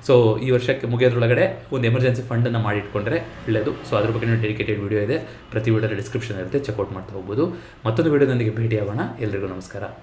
ಸೊ ಈ ವರ್ಷಕ್ಕೆ ಮುಗಿಯೋದ್ರೊಳಗಡೆ ಒಂದು ಎಮರ್ಜೆನ್ಸಿ ಫಂಡನ್ನು ಮಾಡಿಟ್ಕೊಂಡ್ರೆ ಒಳ್ಳೆಯದು. ಸೊ ಅದ್ರ ಬಗ್ಗೆ ಡೆಡಿಕೇಟೆಡ್ ವಿಡಿಯೋ ಇದೆ, ಪ್ರತಿ ವಿಡಿಯೋದ ಡಿಸ್ಕ್ರಿಪ್ಷನ್ ಇರುತ್ತೆ, ಚೆಕ್ಔಟ್ ಮಾಡ್ತಾ ಹೋಗ್ಬೋದು. ಮತ್ತೊಂದು ವಿಡಿಯೋದೊಂದಿಗೆ ಭೇಟಿಯಾಗೋಣ. ಎಲ್ರಿಗೂ ನಮಸ್ಕಾರ.